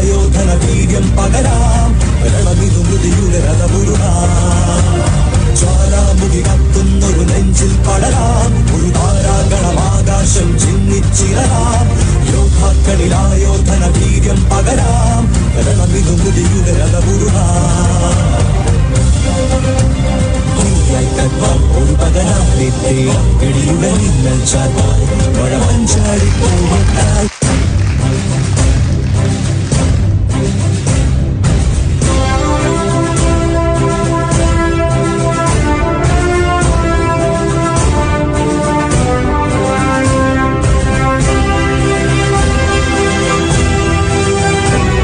രണമിതുമൃതിയുലരായോധന വീര്യം പകരാം രണമിതുമൃതിയുടെ രഥമുരുളാം ജ്വാലാമുഖി കത്തുന്നൊരു നെഞ്ചിൽ പടരാം ഒരു താരാഗണമാകാശം ചിന്നിച്ചിറരാം യോദ്ധാക്കളിലായോധന വീര്യം പകരാം രണമിതുമൃതിയുടെ രഥമുരുളാം ഒരു പകരാം കിടിയുടെ മിന്നൽ ചാർത്താൽ മഴ മഞ്ചാടി പോകും